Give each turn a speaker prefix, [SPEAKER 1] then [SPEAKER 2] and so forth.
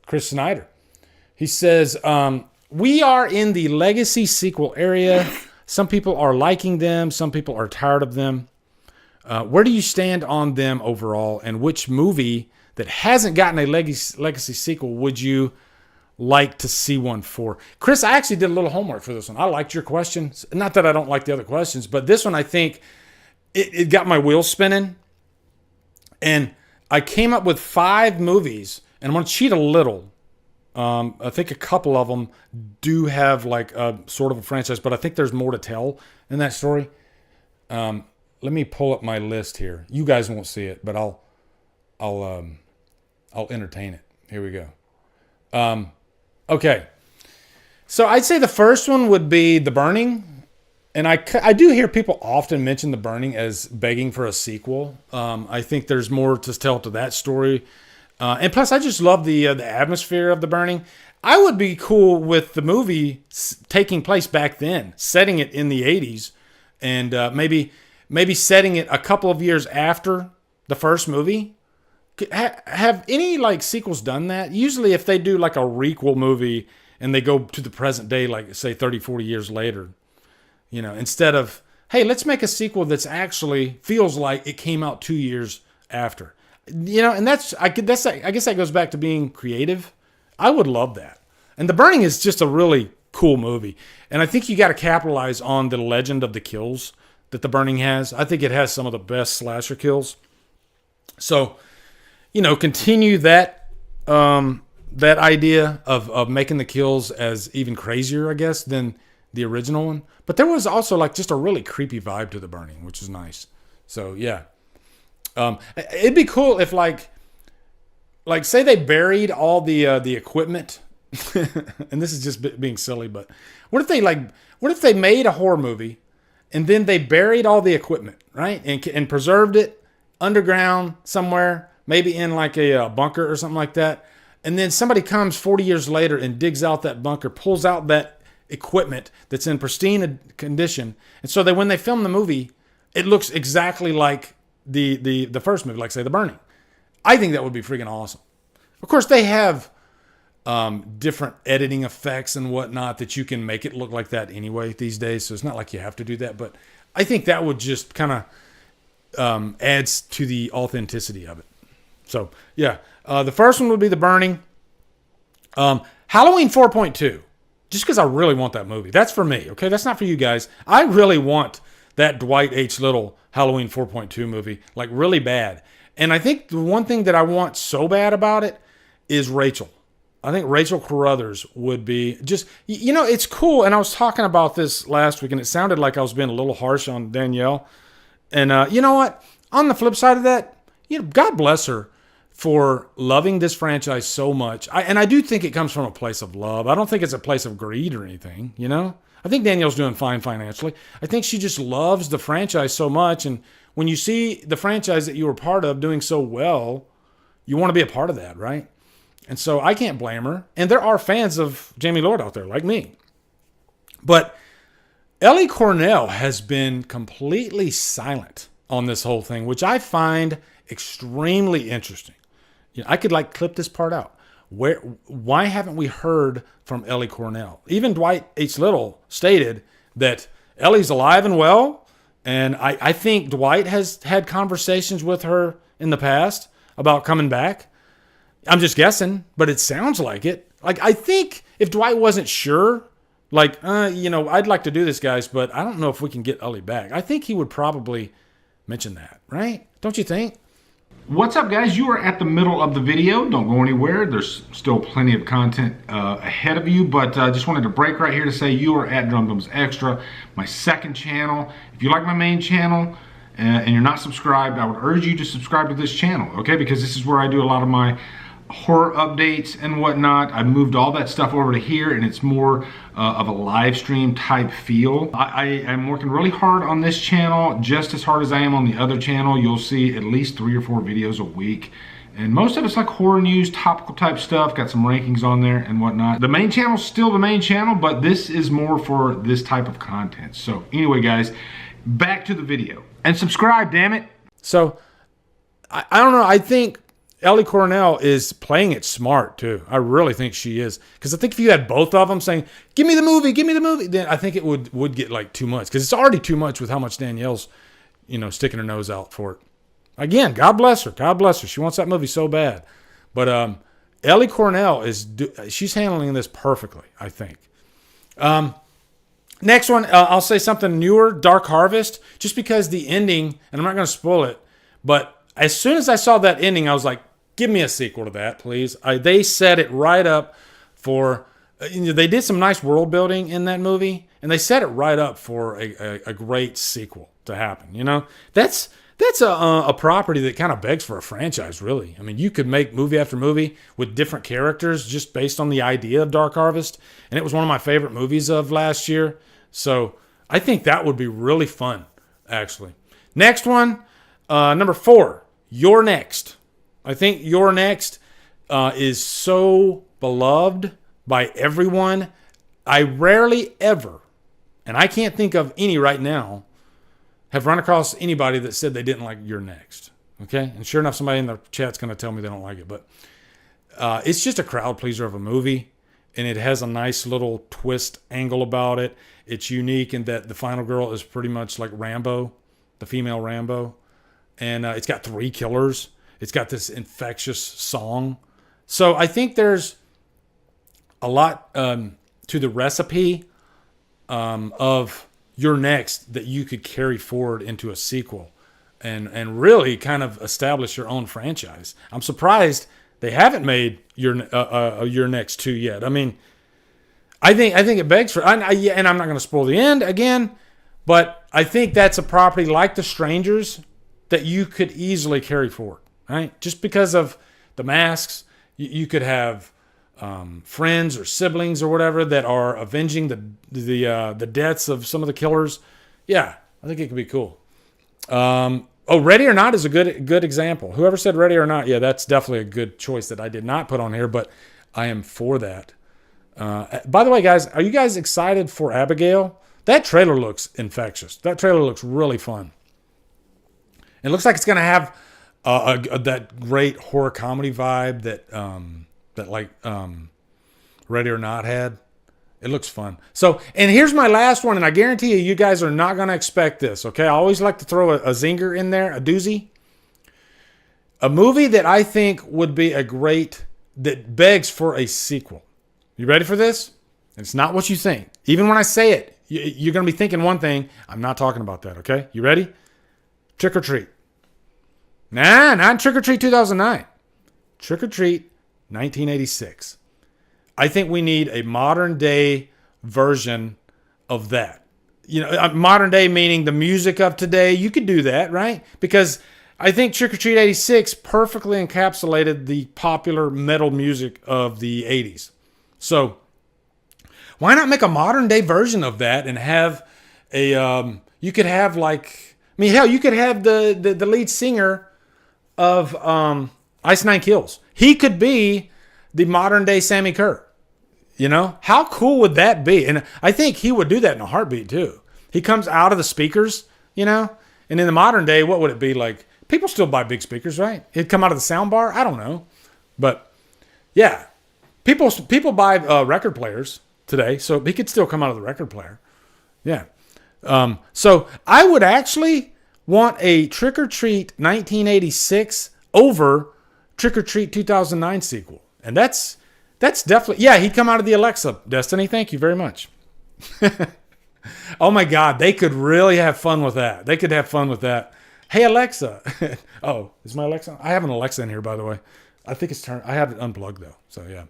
[SPEAKER 1] Chris Snyder. He says, we are in the legacy sequel area. Some people are liking them. Some people are tired of them. Where do you stand on them overall? And which movie that hasn't gotten a legacy sequel would you like to see one for? Chris, I actually did a little homework for this one. I liked your questions. Not that I don't like the other questions, but this one I think it got my wheels spinning. And I came up with 5 movies, and I'm going to cheat a little. I think a couple of them do have like a sort of a franchise, but I think there's more to tell in that story. Let me pull up my list here. You guys won't see it, but I'll entertain it. Here we go. Okay. So I'd say the first one would be The Burning. And I do hear people often mention The Burning as begging for a sequel. I think there's more to tell to that story. And plus, I just love the atmosphere of The Burning. I would be cool with the movie taking place back then, setting it in the 80s, and maybe setting it a couple of years after the first movie. Have any like sequels done that? Usually if they do like a requel movie and they go to the present day, like say 30, 40 years later, you know, instead of, hey, let's make a sequel that's actually feels like it came out 2 years after. You know, and I guess that goes back to being creative. I would love that. And The Burning is just a really cool movie. And I think you got to capitalize on the legend of the kills that The Burning has. I think it has some of the best slasher kills. So, you know, continue that idea of making the kills as even crazier, I guess, than the original one. But there was also like just a really creepy vibe to The Burning, which is nice. So, yeah. It'd be cool if like say they buried all the equipment, and this is just being silly, but what if they made a horror movie and then they buried all the equipment, right? And preserved it underground somewhere, maybe in like a bunker or something like that. And then somebody comes 40 years later and digs out that bunker, pulls out that equipment that's in pristine condition. And so that when they film the movie, it looks exactly like the first movie, like say The Burning. I think that would be freaking awesome. Of course, they have different editing effects and whatnot that you can make it look like that anyway these days. So it's not like you have to do that. But I think that would just kind of adds to the authenticity of it. So, yeah. The first one would be The Burning. Halloween 4.2. Just because I really want that movie. That's for me, okay? That's not for you guys. I really want that Dwight H. Little Halloween 4.2 movie, like really bad. And I think the one thing that I want so bad about it is Rachel. I think Rachel Carruthers would be just, you know, it's cool. And I was talking about this last week and it sounded like I was being a little harsh on Danielle. And you know what? On the flip side of that, you know, God bless her for loving this franchise so much. And I do think it comes from a place of love. I don't think it's a place of greed or anything, you know? I think Danielle's doing fine financially. I think she just loves the franchise so much. And when you see the franchise that you were part of doing so well, you want to be a part of that, right? And so I can't blame her. And there are fans of Jamie Lord out there like me. But Ellie Cornell has been completely silent on this whole thing, which I find extremely interesting. You know, I could like clip this part out. Why haven't we heard from Ellie Cornell? Even Dwight H. Little stated that Ellie's alive and well. And I think Dwight has had conversations with her in the past about coming back. I'm just guessing, but it sounds like it. Like, I think if Dwight wasn't sure, like, you know, I'd like to do this, guys, but I don't know if we can get Ellie back. I think he would probably mention that, right? Don't you think?
[SPEAKER 2] What's up, guys? You are at the middle of the video. Don't go anywhere. There's still plenty of content ahead of you, but just wanted to break right here to say you are at Drumdums Extra, my second channel. If you like my main channel and you're not subscribed, I would urge you to subscribe to this channel, okay? Because this is where I do a lot of my horror updates and whatnot. I moved all that stuff over to here, and it's more of a live stream type feel. I am working really hard on this channel, just as hard as I am on the other channel. You'll see at least 3 or 4 videos a week, and most of it's like horror news, topical type stuff. Got some rankings on there and whatnot. The main channel's still the main channel, but this is more for this type of content. So anyway, guys, back to the video. And subscribe, damn it.
[SPEAKER 1] So, I don't know. I think Ellie Cornell is playing it smart too. I really think she is, because I think if you had both of them saying, "Give me the movie," then I think it would get like too much, because it's already too much with how much Danielle's, sticking her nose out for it. Again, God bless her. God bless her. She wants that movie so bad, but Ellie Cornell she's handling this perfectly, I think. Next one, I'll say something newer, Dark Harvest, just because the ending, and I'm not going to spoil it, but as soon as I saw that ending, I was like, give me a sequel to that, please. They set it right up for, they did some nice world building in that movie, and they set it right up for a great sequel to happen. That's a property that kind of begs for a franchise, really. I mean, you could make movie after movie with different characters just based on the idea of Dark Harvest, and it was one of my favorite movies of last year. So I think that would be really fun, actually. Next one, number 4, You're Next. I think You're Next is so beloved by everyone. I rarely ever, and I can't think of any right now, have run across anybody that said they didn't like You're Next. Okay? And sure enough, somebody in the chat's going to tell me they don't like it. But it's just a crowd pleaser of a movie, and it has a nice little twist angle about it. It's unique in that the final girl is pretty much like Rambo, the female Rambo. And it's got 3 killers. It's got this infectious song. So I think there's a lot to the recipe of You're Next that you could carry forward into a sequel and really kind of establish your own franchise. I'm surprised they haven't made You're Next 2 yet. I mean, I think it begs for, and I'm not going to spoil the end again, but I think that's a property like The Strangers that you could easily carry forward, right? Just because of the masks, you could have friends or siblings or whatever that are avenging the deaths of some of the killers. Yeah, I think it could be cool. Ready or Not is a good example. Whoever said Ready or Not, yeah, that's definitely a good choice that I did not put on here, but I am for that. By the way, guys, are you guys excited for Abigail? That trailer looks infectious. That trailer looks really fun. It looks like it's going to have that great horror comedy vibe that Ready or Not had. It looks fun. So, and here's my last one, and I guarantee you guys are not going to expect this, okay? I always like to throw a zinger in there, a doozy. A movie that I think would be that begs for a sequel. You ready for this? It's not what you think. Even when I say it, you're going to be thinking one thing. I'm not talking about that, okay? You ready? Trick or Treat. Nah, not Trick or Treat 2009. Trick or Treat 1986. I think we need a modern day version of that. Modern day meaning the music of today. You could do that, right? Because I think Trick or Treat 86 perfectly encapsulated the popular metal music of the 80s. So why not make a modern day version of that and have you could have you could have the lead singer of Ice Nine Kills. He could be the modern day Sammy Kerr. How cool would that be? And I think he would do that in a heartbeat too. He comes out of the speakers, and in the modern day, what would it be like? People still buy big speakers, right? He'd come out of the sound bar. I don't know, but yeah, people buy record players today, so he could still come out of the record player. Yeah. So I would actually want a Trick or Treat 1986 over Trick or Treat 2009 sequel. And that's definitely, yeah, he'd come out of the Alexa. Destiny, thank you very much. Oh my God, they could really have fun with that. They could have fun with that. Hey, Alexa. Oh, is my Alexa? I have an Alexa in here, by the way. I think it's turned. I have it unplugged, though. So, yeah.